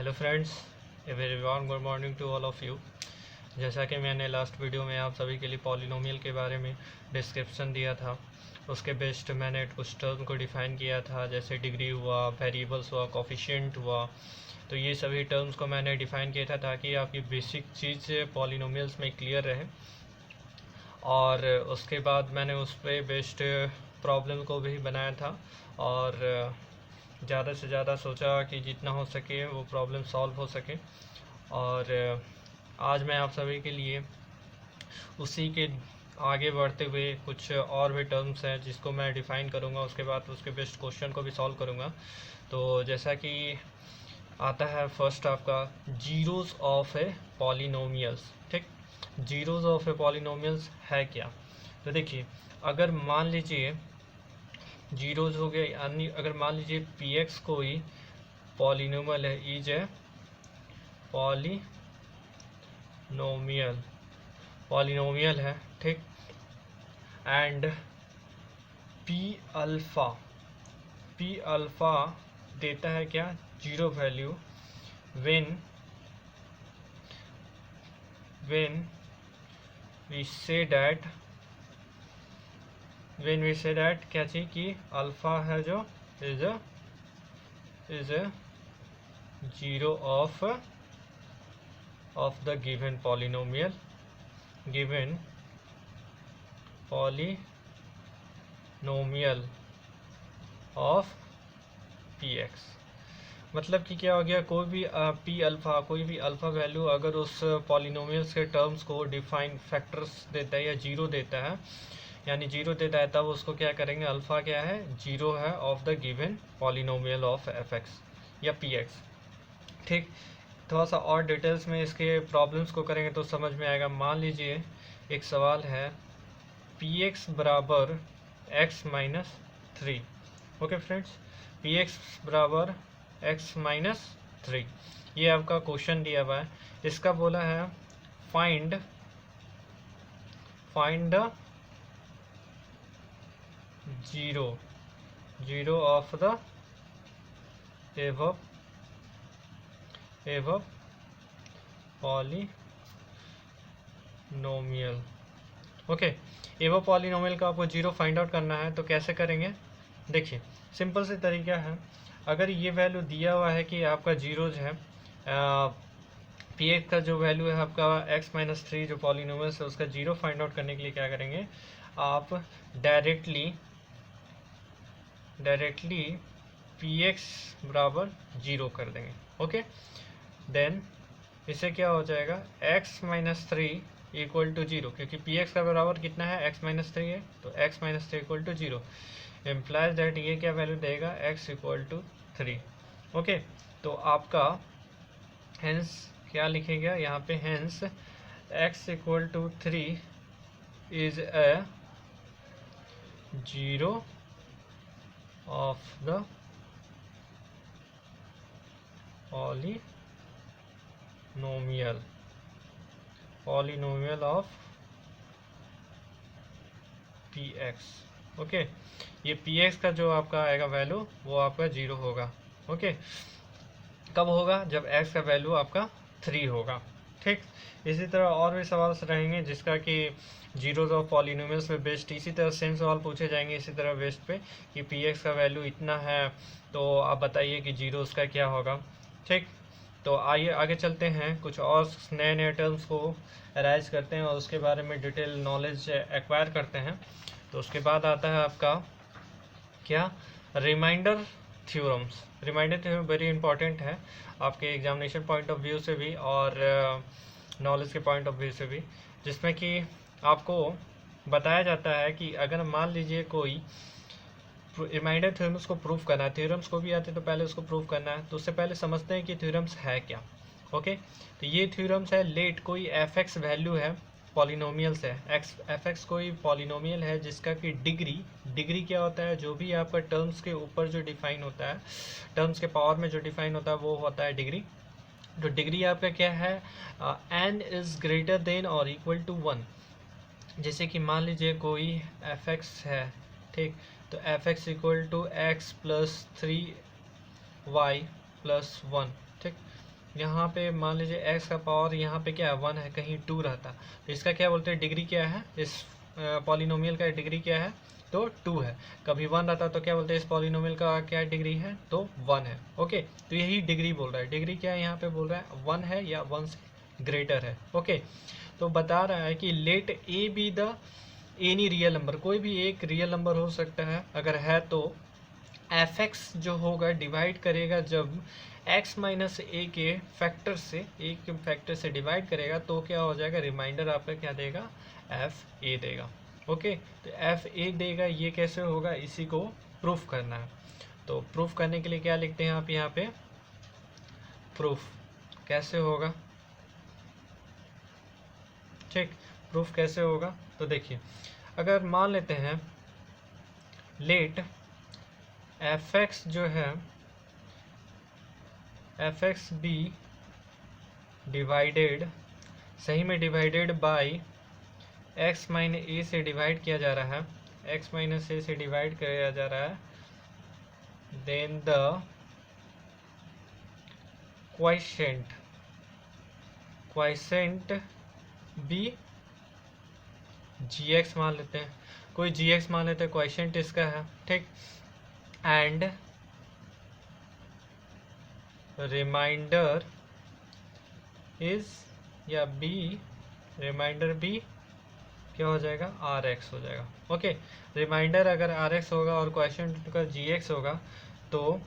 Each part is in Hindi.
Hello friends, a very warm good morning to all of you. जैसा कि मैंने लास्ट वीडियो में आप सभी के लिए पॉलिनोमियल के बारे में डिस्क्रिप्शन दिया था, उसके बेस्ड मैंने कुछ टर्म को डिफ़ाइन किया था, जैसे डिग्री हुआ, वेरिएबल्स हुआ, कोफिशिएंट हुआ। तो ये सभी टर्म्स को मैंने डिफ़ाइन किया था ताकि आपकी बेसिक चीज़ पॉलिनोमियल्स में क्लियर रहे। और उसके बाद मैंने उस पर बेस्ड प्रॉब्लम को भी बनाया था और ज़्यादा से ज़्यादा सोचा कि जितना हो सके वो प्रॉब्लम सॉल्व हो सके। और आज मैं आप सभी के लिए उसी के आगे बढ़ते हुए कुछ और भी टर्म्स हैं जिसको मैं डिफ़ाइन करूँगा, उसके बाद उसके बेस्ट क्वेश्चन को भी सॉल्व करूँगा। तो जैसा कि आता है फर्स्ट आपका जीरोज़ ऑफ ए पॉलिनोमियल्स। ठीक, जीरोज़ ऑफ ए पॉलिनोमियल्स है क्या? तो देखिए, अगर मान लीजिए जीरोज़ हो गए, यानी अगर मान लीजिए पी एक्स कोई पॉलिनोमियल है, इज ए पॉलिनोमियल है, ठीक, एंड पी अल्फ़ा देता है क्या? Zero value when we say that क्या चाहिए कि अल्फ़ा है जो is a zero of the given polynomial of P X. मतलब कि क्या हो गया, कोई भी कोई भी अल्फ़ा वैल्यू अगर उस पॉलिनोमियल्स के टर्म्स को डिफाइन फैक्टर्स देता है या जीरो देता है, यानी जीरो देता है, तब उसको क्या करेंगे? अल्फ़ा क्या है? जीरो है of the given polynomial of F x या पी एक्स। ठीक, थोड़ा सा और डिटेल्स में इसके प्रॉब्लम्स को करेंगे तो समझ में आएगा। मान लीजिए एक सवाल है, पी एक्स बराबर x minus three. Okay friends, P X बराबर एक्स माइनस थ्री, ये आपका क्वेश्चन दिया हुआ है। इसका बोला है find the zero of the above polynomial. Okay, एवब polynomial का आपको जीरो फाइंड आउट करना है, तो कैसे करेंगे? देखिए, सिंपल से तरीका है। अगर ये वैल्यू दिया हुआ है कि आपका जीरोज है, पी एक्स का जो वैल्यू है आपका एक्स माइनस थ्री, जो पॉलिनोमियल है उसका जीरो फाइंड आउट करने के लिए क्या करेंगे? आप डायरेक्टली पी एक्स बराबर जीरो कर देंगे। ओके, देन इससे क्या हो जाएगा? X minus three equal to zero, क्योंकि पी एक्स का बराबर कितना है? एक्स माइनस थ्री है, तो X minus three equal to zero implies that ये क्या वैल्यू देगा? X equal to three. Okay, तो आपका हेंस क्या लिखेगा यहाँ पे? Hence X equal to three is a zero of the polynomial of P x. Okay, ये पी एक्स का जो आपका आएगा वैल्यू वो आपका जीरो होगा। ओके, कब होगा? जब एक्स का वैल्यू आपका थ्री होगा। ठीक, इसी तरह और भी सवाल रहेंगे जिसका कि जीरोज ऑफ पॉलिनोमियल्स पे बेस्ड इसी तरह सेम सवाल पूछे जाएंगे इसी तरह बेस्ड पे कि पी एक्स का वैल्यू इतना है, तो आप बताइए कि जीरोज का क्या होगा। ठीक, तो आइए आगे चलते हैं, कुछ और नए नए टर्म्स को अराइज करते हैं और उसके बारे में डिटेल नॉलेज एक्वायर करते हैं। तो उसके बाद आता है आपका क्या? Remainder theorems. Remainder theorem very important है आपके एग्जामिनेशन पॉइंट ऑफ व्यू से भी और नॉलेज के पॉइंट ऑफ व्यू से भी, जिसमें कि आपको बताया जाता है कि अगर मान लीजिए कोई रिमाइंडर थ्योरम्स को प्रूव करना है, थ्योरम्स को भी आते तो पहले उसको प्रूव करना है, तो उससे पहले समझते हैं कि थ्योरम्स है क्या। ओके, तो ये थ्योरम्स है, लेट कोई एफ एक्स वैल्यू है, पॉलिनोमियल्स है, एफ एक्स कोई पॉलिनोमियल है जिसका कि डिग्री क्या होता है? जो भी आपका टर्म्स के ऊपर जो डिफाइन होता है, टर्म्स के पावर में जो डिफाइन होता है वो होता है डिग्री। तो डिग्री आपका क्या है? एन इज ग्रेटर देन और इक्वल टू वन। जैसे कि मान लीजिए कोई एफ एक्स है, ठीक, तो F X equal to X plus three Y plus one. ठीक, यहाँ पे मान लीजिए एक्स का पावर यहाँ पे क्या है 1 है, कहीं 2 रहता, तो इसका क्या बोलते हैं डिग्री क्या है, इस पॉलिनोमियल का डिग्री क्या है, तो 2 है। कभी 1 रहता तो क्या बोलते हैं इस पॉलिनोमियल का क्या डिग्री है, तो 1 है। ओके, तो यही डिग्री बोल रहा है। डिग्री क्या है यहाँ पे बोल रहा है 1 है या 1 से ग्रेटर है। ओके, तो बता रहा है कि let A be the any real number, कोई भी एक रियल नंबर हो सकता है, अगर है तो एफ एक्स जो होगा डिवाइड करेगा जब x माइनस ए के फैक्टर से, ए के फैक्टर से डिवाइड करेगा तो क्या हो जाएगा, रिमाइंडर आपका क्या देगा, एफ ए देगा। ओके, तो एफ ए देगा, ये कैसे होगा, इसी को प्रूफ करना है। तो प्रूफ करने के लिए क्या लिखते हैं आप यहाँ पे, प्रूफ कैसे होगा, ठीक, प्रूफ कैसे होगा, तो देखिए अगर मान लेते हैं लेट एफ एक्स जो है एफ एक्स बी डिवाइडेड, सही में डिवाइडेड बाई एक्स माइनस ए से डिवाइड किया जा रहा है, एक्स माइनस ए से डिवाइड किया जा रहा है, then the quotient be G X मान लेते हैं, कोई जी एक्स मान लेते हैं, क्वाइसेंट इसका है, ठीक, एंड रिमाइंडर इज या बी, रिमाइंडर बी क्या हो जाएगा, आर एक्स हो जाएगा। ओके, रिमाइंडर अगर आर एक्स होगा और क्वेश्चन का जी एक्स होगा तो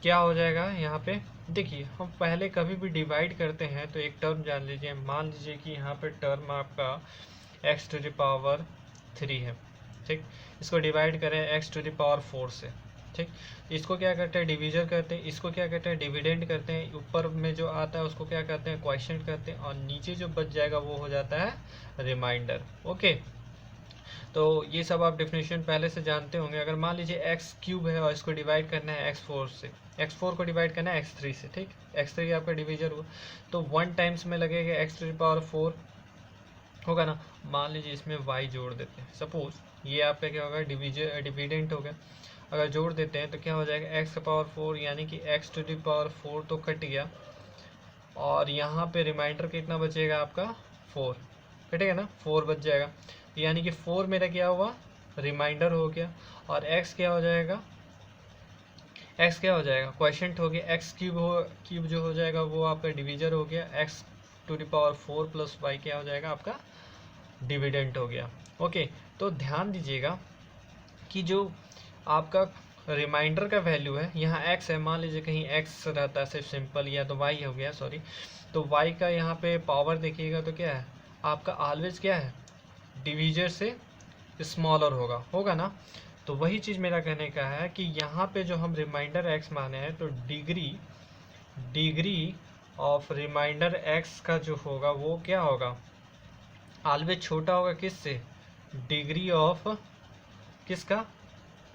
क्या हो जाएगा, यहाँ पे देखिए हम पहले कभी भी डिवाइड करते हैं तो एक टर्म जान लीजिए, मान लीजिए कि यहाँ पे टर्म आपका एक्स टू द पावर 3 है, ठीक, इसको डिवाइड करें एक्स टू द पावर 4 से, ठीक, इसको क्या करते हैं डिवीजन करते हैं, इसको क्या कहते हैं डिविडेंड करते हैं, ऊपर में जो आता है उसको क्या कहते हैं क्वोशिएंट करते हैं, और नीचे जो बच जाएगा वो हो जाता है रिमाइंडर। ओके, तो ये सब आप डेफिनेशन पहले से जानते होंगे। अगर मान लीजिए एक्स क्यूब है और इसको डिवाइड करना है एक्स 4 से, एक्स 4 को डिवाइड करना है एक्स 3 से, ठीक, एक्स 3 आपका डिवीजन हुआ तो 1 टाइम्स में लगेगा एक्स टू द पावर 4 होगा ना। मान लीजिए इसमें y जोड़ देते हैं, सपोज ये आपका क्या होगा डिविडेंट हो गया, अगर जोड़ देते हैं तो क्या हो जाएगा एक्स का पावर 4 यानी कि एक्स टू द पावर 4 तो कट गया, और यहाँ पे रिमाइंडर कितना बचेगा आपका 4, कटेगा ना, 4 बच जाएगा, यानी कि 4 मेरा क्या हुआ रिमाइंडर हो गया, और x क्या हो जाएगा, x क्या हो जाएगा क्वोशिएंट हो गया, x क्यूब जो हो जाएगा वो आपका डिवीजर हो गया, x to the power 4 plus y क्या हो जाएगा आपका डिविडेंट हो गया। ओके, तो ध्यान दीजिएगा कि जो आपका रिमाइंडर का वैल्यू है यहाँ x है, मान लीजिए कहीं x रहता है सिर्फ सिंपल, या तो y हो गया सॉरी, तो y का यहाँ पे पावर देखिएगा तो क्या है आपका ऑलवेज क्या है डिवीजर से स्मॉलर होगा ना। तो वही चीज़ मेरा कहने का है कि यहाँ पे जो हम रिमाइंडर x माने हैं तो डिग्री ऑफ रिमाइंडर x का जो होगा वो क्या होगा ऑलवेज छोटा होगा किससे, डिग्री ऑफ किसका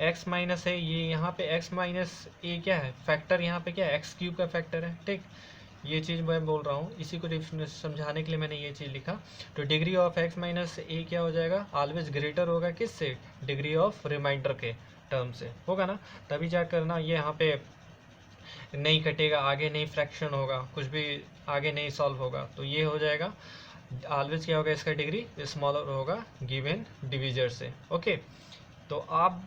x माइनस है, ये यहाँ पे x माइनस ए क्या है फैक्टर, यहाँ पे क्या है एक्स क्यूब का फैक्टर है, ठीक, ये चीज़ मैं बोल रहा हूँ, इसी को समझाने के लिए मैंने ये चीज़ लिखा। तो डिग्री ऑफ x माइनस ए क्या हो जाएगा ऑलवेज ग्रेटर होगा किससे, डिग्री ऑफ रिमाइंडर के टर्म से होगा ना, तभी जाकर ना ये यहाँ पे नहीं कटेगा, आगे नहीं फ्रैक्शन होगा, कुछ भी आगे नहीं सॉल्व होगा, तो ये हो जाएगा ऑलवेज क्या होगा इसका डिग्री स्मॉलर होगा गिवन डिवीजर से। ओके, तो आप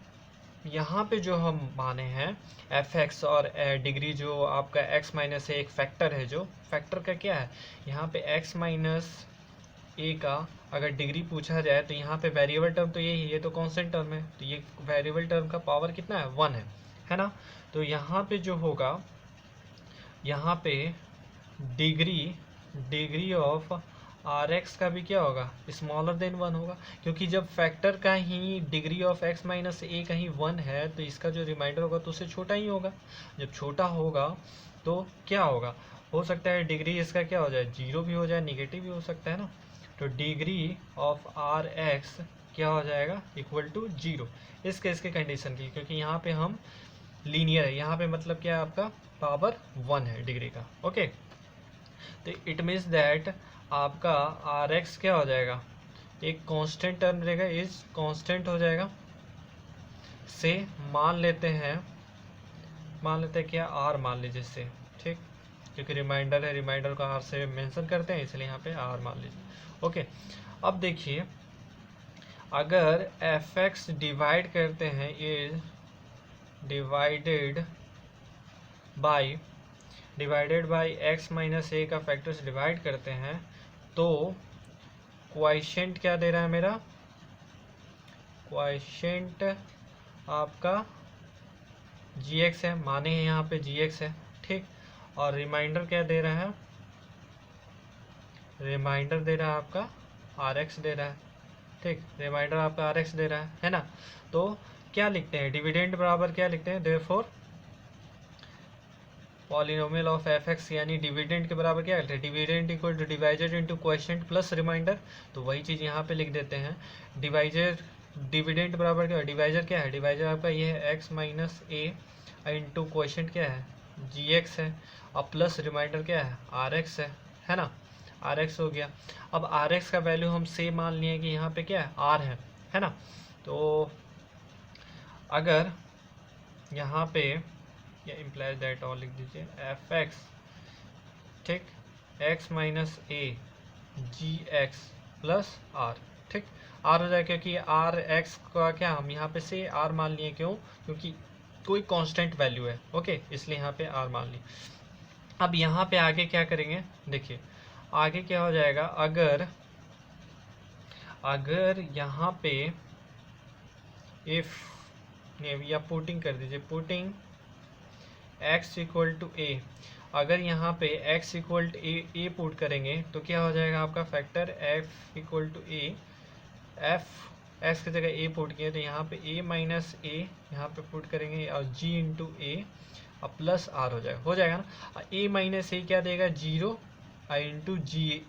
यहाँ पे जो हम माने हैं एफ एक्स और डिग्री जो आपका x माइनस एक फैक्टर है, जो फैक्टर का क्या है यहाँ पे x माइनस ए का अगर डिग्री पूछा जाए तो यहाँ पे वेरिएबल टर्म तो यही है, ये तो कांस्टेंट टर्म है, तो ये वेरिएबल टर्म का पावर कितना है 1 है ना। तो यहाँ पे जो होगा यहाँ पे डिग्री ऑफ आर एक्स का भी क्या होगा स्मॉलर देन 1 होगा, क्योंकि जब फैक्टर का ही डिग्री ऑफ x माइनस ए कहीं 1 है तो इसका जो रिमाइंडर होगा तो उससे छोटा ही होगा, जब छोटा होगा तो क्या होगा, हो सकता है डिग्री इसका क्या हो जाए 0 भी हो जाए, निगेटिव भी हो सकता है ना। तो डिग्री ऑफ आर एक्स क्या हो जाएगा इक्वल टू 0 इस केस के कंडीशन की, क्योंकि यहाँ पे हम लीनियर है, यहाँ पे मतलब क्या है आपका पावर 1 है डिग्री का। ओके, तो इट मीन्स दैट आपका आर एक्स क्या हो जाएगा एक कांस्टेंट टर्म रहेगा, इज कांस्टेंट हो जाएगा से मान लेते हैं क्या आर मान लीजिए से, ठीक, क्योंकि रिमाइंडर है, रिमाइंडर को आर से मेंशन करते हैं, इसलिए यहाँ पे आर मान लीजिए। ओके, अब देखिए अगर एफ एक्स डिवाइड करते हैं is divided by X minus A का फैक्टर से डिवाइड करते हैं, तो क्वोशिएंट क्या दे रहा है मेरा, क्वोशिएंट आपका जी एक्स है, माने यहाँ पे जी एक्स है, ठीक। और रिमाइंडर क्या दे रहा है, रिमाइंडर दे रहा है आपका आर एक्स दे रहा है, ठीक। रिमाइंडर आपका आर एक्स दे रहा है ना। तो क्या लिखते हैं, डिविडेंड बराबर क्या लिखते हैं, therefore polynomial of F X, यानी डिविडेंड के बराबर क्या लिखते हैं, dividend equal to divided into quotient plus remainder. तो वही चीज़ यहाँ पे लिख देते हैं, डिवाइजर डिविडेंड बराबर क्या है, डिवाइजर क्या है, डिवाइजर आपका ये है एक्स माइनस ए इंटू क्वोशिएंट क्या है जी एक्स है, और प्लस रिमाइंडर क्या है आर एक्स है ना, आर एक्स हो गया। अब आर एक्स का वैल्यू हम सेम मान लिए कि यहाँ पे क्या है आर है ना। तो अगर यहाँ पे या इम्प्लाइज दैट और लिख दीजिए एफ एक्स, ठीक, X minus A G X plus R, ठीक, आर हो जाए, क्योंकि आर एक्स का क्या हम यहाँ पे से आर मान लिए, क्यों, क्योंकि कोई कांस्टेंट वैल्यू है, ओके, इसलिए यहाँ पे आर मान ली। अब यहाँ पे आगे क्या करेंगे, देखिए आगे क्या हो जाएगा, अगर यहाँ पे इफ या पुटिंग कर दीजिए, putting x equal to A, अगर यहाँ पे x equal to A put करेंगे तो क्या हो जाएगा आपका factor f equal to A, F X की जगह ए पुट किए तो यहाँ पे a माइनस ए यहाँ पे पुट करेंगे और g इंटू ए और प्लस आर हो जाएगा ना। a माइनस ए क्या देगा, जीरो इंटू जी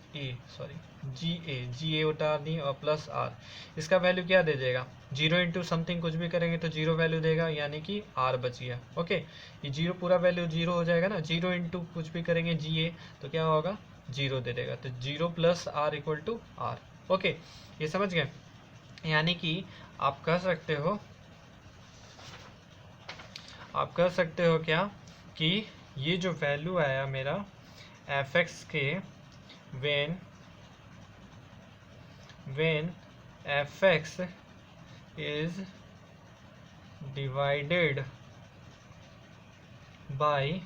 ए उतार दी और प्लस आर, इसका वैल्यू क्या दे देगा, जीरो इंटू समथिंग कुछ भी करेंगे तो जीरो वैल्यू देगा, यानी कि आर बच गया। ओके, ये जीरो पूरा वैल्यू जीरो हो जाएगा ना, जीरो इंटू कुछ भी करेंगे जी ए तो क्या होगा, जीरो दे देगा, तो zero plus R equal to R. Okay, ये समझ गए, यानी कि आप कह सकते हो क्या कि ये जो वैल्यू आया मेरा एफ एक्स के when fx is divided by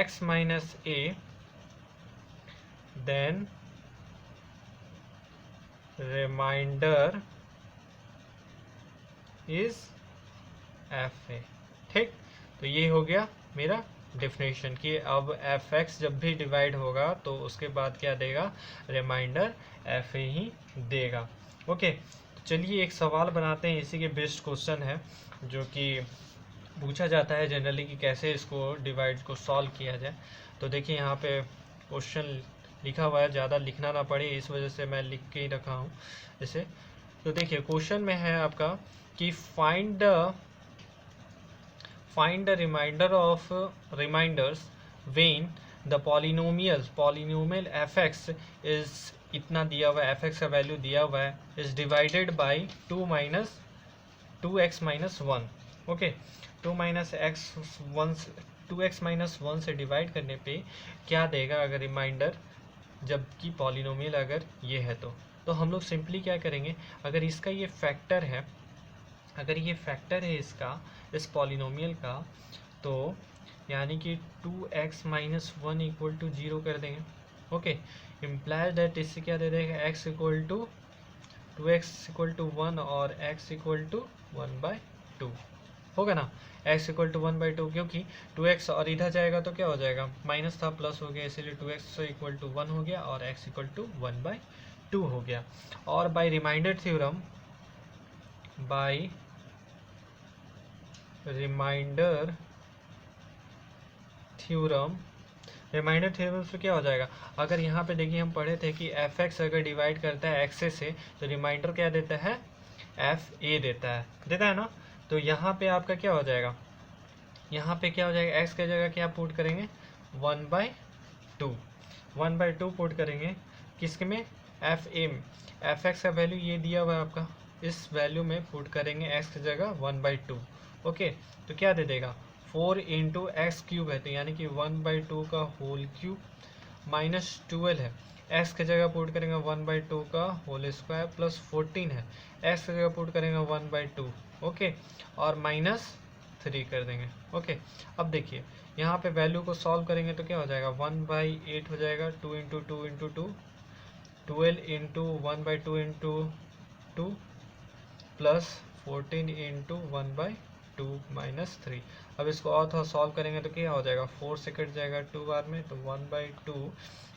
x minus a, then remainder is fa, ठीक। तो ये हो गया मेरा डेफिनेशन कि अब एफ एक्स जब भी डिवाइड होगा तो उसके बाद क्या देगा, रिमाइंडर एफ ए ही देगा। ओके, तो चलिए एक सवाल बनाते हैं, इसी के बेस्ड क्वेश्चन है जो कि पूछा जाता है जनरली कि कैसे इसको डिवाइड को सॉल्व किया जाए। तो देखिए यहाँ पे क्वेश्चन लिखा हुआ है, ज़्यादा लिखना ना पड़े इस वजह से मैं लिख के ही रखा हूँ इसे। तो देखिए क्वेश्चन में है आपका कि find the remainder of reminders when the polynomial fx is इतना दिया हुआ है, fx का वैल्यू दिया हुआ है, is divided by 2x minus 1। Okay, 2x minus 1 से डिवाइड करने पे क्या देगा अगर रिमाइंडर, जबकि पॉलिनोमियल अगर ये है तो हम लोग सिंपली क्या करेंगे, अगर इसका ये फैक्टर है, अगर ये फैक्टर है इसका, इस पॉलिनोमियल का, तो यानी कि 2x माइनस 1 इक्वल टू 0 कर देंगे। ओके, इम्प्लाइज दैट इससे क्या दे देगा, x equal to 2x equal to 1 और x इक्वल टू 1/2 होगा ना, x इक्वल टू 1/2, क्योंकि 2x और इधर जाएगा तो क्या हो जाएगा, माइनस था प्लस हो गया, इसीलिए 2x इक्वल टू 1 हो गया और x इक्वल टू 1/2 हो गया। और by remainder theorem remainder theorem से क्या हो जाएगा, अगर यहाँ पे देखिए हम पढ़े थे कि एफ एक्स अगर डिवाइड करता है एक्स से तो रिमाइंडर क्या देता है, एफ ए देता है ना। तो यहाँ पे आपका क्या हो जाएगा, यहाँ पे क्या हो जाएगा, एक्स की जगह क्या पुट करेंगे, 1/2 पुट करेंगे, किसके में, एफ ए में। एफ एक्स का वैल्यू ये दिया हुआ है आपका, इस वैल्यू में पुट करेंगे एक्स की जगह 1/2। ओके, तो क्या दे देगा 4 इंटू एक्स क्यूब है, तो यानी कि 1/2 का होल क्यूब माइनस 12 है, एक्स की जगह पुट करेंगे 1/2 का होल स्क्वायर प्लस 14 है, एक्स की जगह पुट करेंगे 1/2, ओके, और माइनस 3 कर देंगे, ओके। अब देखिए यहाँ पे वैल्यू को सॉल्व करेंगे तो क्या हो जाएगा, 1/8 हो जाएगा, 2 into 2 into 2, 12 into 1/2 into 2 plus 14 into 1/2 minus 3। अब इसको और थोड़ा सॉल्व करेंगे तो क्या हो जाएगा, 4 से कट जाएगा 2 बार में, तो 1/2,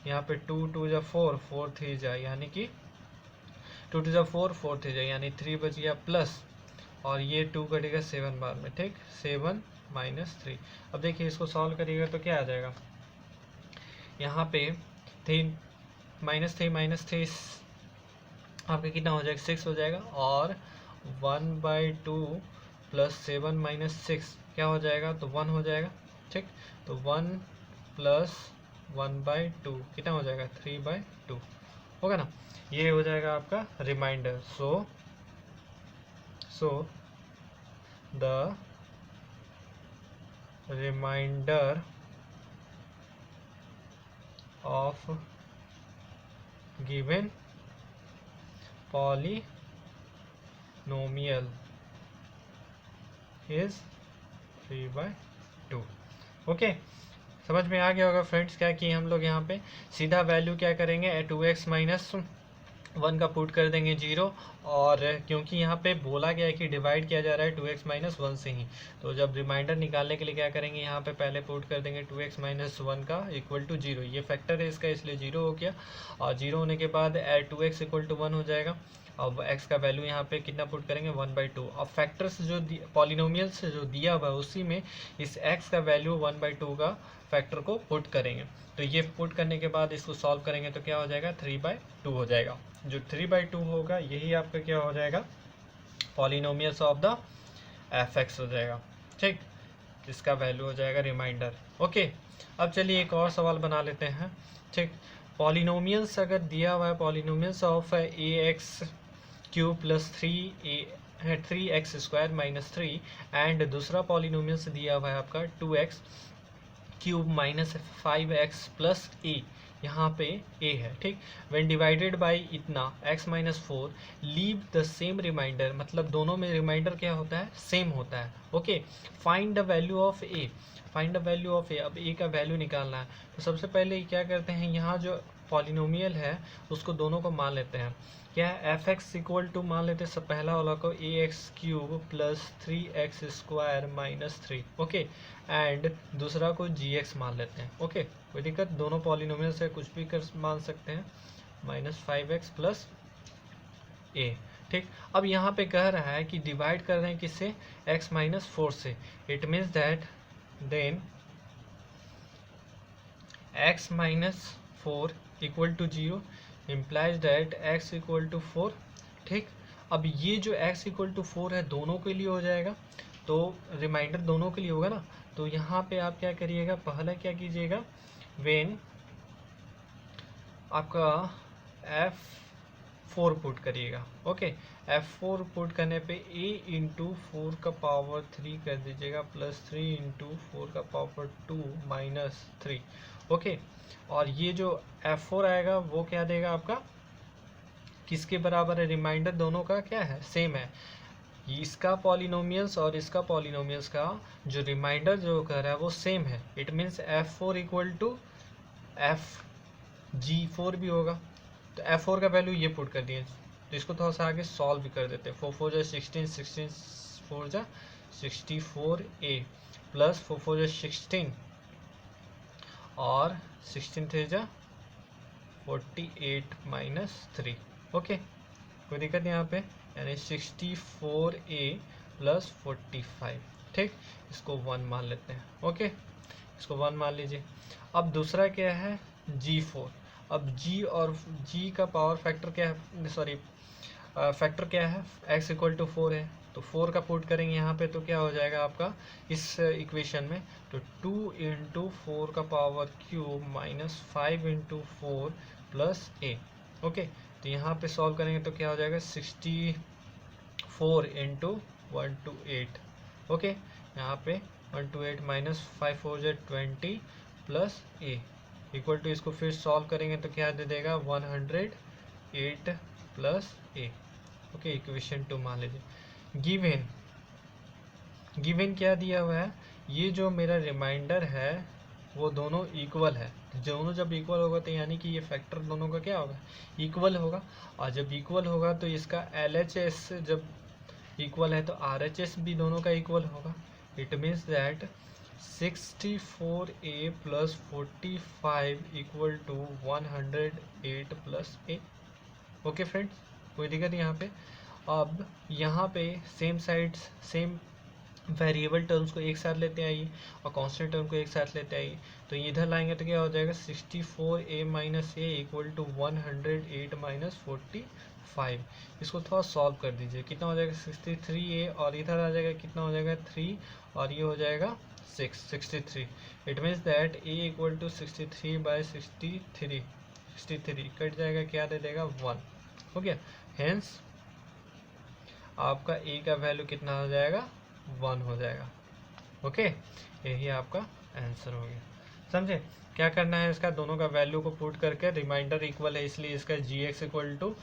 यहाँ पे 2 2 जा 4, 4 3 जा, यानी कि 2 2 जा 4, 4 3 जा, यानी 3 बच गया प्लस, और ये 2 कटेगा 7 बार में, ठीक, 7 माइनस 3। अब देखिए इसको सॉल्व करिएगा तो क्या आ जाएगा, यहाँ पे 3 माइनस 3 आपका कितना हो जाएगा, 6 हो जाएगा, और 1/2 प्लस 7 माइनस 6 क्या हो जाएगा, तो 1 हो जाएगा, ठीक। तो 1 प्लस 1/2 कितना हो जाएगा, 3/2 होगा ना। ये हो जाएगा आपका remainder. So the remainder of given polynomial is 3/2, okay. समझ में आ गया होगा फ्रेंड्स, क्या किए हम लोग यहाँ पे सीधा वैल्यू क्या करेंगे, 2x माइनस 1 का पुट कर देंगे 0, और क्योंकि यहाँ पे बोला गया है कि डिवाइड किया जा रहा है 2x माइनस 1 से ही, तो जब रिमाइंडर निकालने के लिए क्या करेंगे, यहाँ पे पहले पुट कर देंगे 2x माइनस 1 का इक्वल टू 0, ये फैक्टर है इसका इसलिए 0 हो गया, और 0 होने के बाद 2x इक्वल टू 1 हो जाएगा। अब x का वैल्यू यहाँ पे कितना पुट करेंगे, 1/2। अब फैक्टर्स जो पॉलिनोमियल से जो दिया हुआ है उसी में इस x का वैल्यू 1/2 का फैक्टर को पुट करेंगे, तो ये पुट करने के बाद इसको सॉल्व करेंगे तो क्या हो जाएगा, 3/2 हो जाएगा। जो 3/2 होगा यही आपका क्या हो जाएगा, पॉलिनोमियल्स ऑफ द fx हो जाएगा, ठीक, जिसका वैल्यू हो जाएगा रिमाइंडर, ओके। अब चलिए एक और सवाल बना लेते हैं, ठीक। पॉलिनोमियल्स अगर दिया हुआ है, polynomials of ax³ plus 3x² minus 3, and दूसरा पॉलिनोमियल्स दिया हुआ है आपका 2x³ minus 5x plus a, यहाँ पे a है, ठीक। व्हेन डिवाइडेड बाय इतना x minus 4 leave the same remainder, मतलब दोनों में रिमाइंडर क्या होता है, सेम होता है, okay. Find the value of a, find the value of a, अब a का वैल्यू निकालना है, तो सबसे पहले क्या करते हैं, यहाँ जो पॉलिनोमियल है उसको दोनों को मान लेते हैं, क्या है, fx इक्वल टू मान लेते हैं सब पहला वाला को ax³ plus 3x² minus 3, okay, and दूसरा को gx मान लेते हैं, ओके, कोई दिक्कत, दोनों पॉलिनोमियल से कुछ भी कर मान सकते हैं, माइनस 5x प्लस a, ठीक। अब यहाँ पे कह रहा है कि डिवाइड कर रहे हैं किससे, x माइनस 4 से, it means that then x minus 4 equal to 0 implies that x equal to 4, ठीक। अब ये जो x इक्वल टू 4 है दोनों के लिए हो जाएगा, तो रिमाइंडर दोनों के लिए होगा ना, तो यहाँ पे आप क्या करिएगा, पहला क्या कीजिएगा, वेन आपका f4 पुट करिएगा, ओके, f4 पुट करने पे a इंटू 4 का पावर 3 कर दीजिएगा प्लस 3 इंटू 4 का पावर 2 माइनस 3, ओके। और ये जो f4 आएगा वो क्या देगा आपका, किसके बराबर है, रिमाइंडर दोनों का क्या है, सेम है, इसका पॉलिनोमियल्स और इसका पॉलिनोमियल्स का जो रिमाइंडर जो कर रहा है वो सेम है, it means f4 equal to fg4 भी होगा, तो f4 का वैल्यू ये पुट कर दिए, तो इसको थोड़ा सा आगे सॉल्व भी कर देते हैं, 4 4 जा 16, 16 4 जा 64a प्लस 4 4 जा 16 और 16 3 जा 48 माइनस 3, ओके, कोई दिक्कत नहीं यहाँ पे, यानी 64a प्लस 45, ठीक, इसको 1 मान लेते हैं, ओके, इसको 1 मान लीजिए। अब दूसरा क्या है, g4, अब g और g का पावर फैक्टर क्या है, सॉरी फैक्टर क्या है, x इक्वल टू 4 है, तो 4 का पुट करेंगे यहाँ पे तो क्या हो जाएगा आपका इस इक्वेशन में, तो 2 इंटू 4 का power cube minus 5 into 4 plus a, okay, तो यहाँ पे सॉल्व करेंगे तो क्या हो जाएगा, 64 इंटू 128, ओके, यहाँ पे 128 माइनस 5 4 जो 20 प्लस ए इक्वल टू, इसको फिर सॉल्व करेंगे तो क्या दे देगा 108 प्लस ए। ओके, इक्वेशन 2 मान लीजिए। गिवन क्या दिया हुआ है, ये जो मेरा रिमाइंडर है वो दोनों इक्वल है। दोनों जब इक्वल होगा तो यानी कि ये फैक्टर दोनों का क्या होगा, इक्वल होगा। और जब इक्वल होगा तो इसका LHS जब इक्वल है तो RHS भी दोनों का इक्वल होगा। It means that 64a plus 45 equal to 108 plus A. Okay friends, कोई दिक्कत नहीं यहाँ पे। अब यहाँ पे same sides same variable terms को एक साथ लेते आइए और कांस्टेंट टर्म को एक साथ लेते आइए। तो इधर लाएंगे तो क्या हो जाएगा 64a minus A equal to 108 minus 45। इसको थोड़ा सॉल्व कर दीजिए, कितना हो जाएगा 63a और इधर आ जाएगा कितना हो जाएगा 3 और ये हो जाएगा 63। It means that a equal to 63 by 63 cut जाएगा, क्या दे देगा 1। हो गया, हेंस आपका a का वैल्यू कितना हो जाएगा 1 हो जाएगा। ओके, यही आपका आंसर हो गया। समझे क्या करना है, इसका दोनों का वैल्यू को पुट करके, रिमाइंडर इक्वल है इसलिए इसका gx इक्वल टू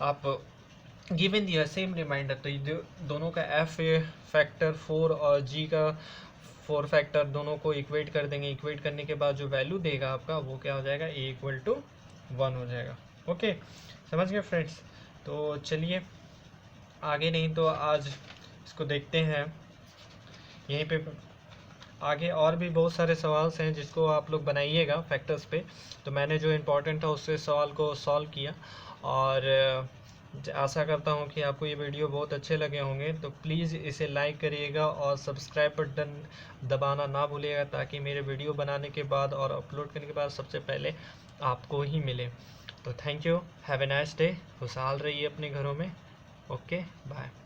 आप गिवन दिया सेम रिमाइंडर, तो ये दोनों का f फैक्टर 4 और g का 4 फैक्टर दोनों को इक्वेट कर देंगे। इक्वेट करने के बाद जो वैल्यू देगा आपका वो क्या हो जाएगा a इक्वल टू 1 हो जाएगा। ओके, समझ गए फ्रेंड्स। तो चलिए आगे, नहीं तो आज इसको देखते हैं। यहीं पे आगे और भी बहुत सारे सवाल हैं जिसको आप लोग बनाइएगा फैक्टर्स पे। तो मैंने जो इम्पोर्टेंट था उससे सवाल को सॉल्व किया और आशा करता हूँ कि आपको ये वीडियो बहुत अच्छे लगे होंगे। तो प्लीज़ इसे लाइक करिएगा और सब्सक्राइब बटन दबाना ना भूलिएगा ताकि मेरे वीडियो बनाने के बाद और अपलोड करने के बाद सबसे पहले आपको ही मिले। तो thank you, have a nice day, खुशहाल रहिए अपने घरों में। Okay, bye.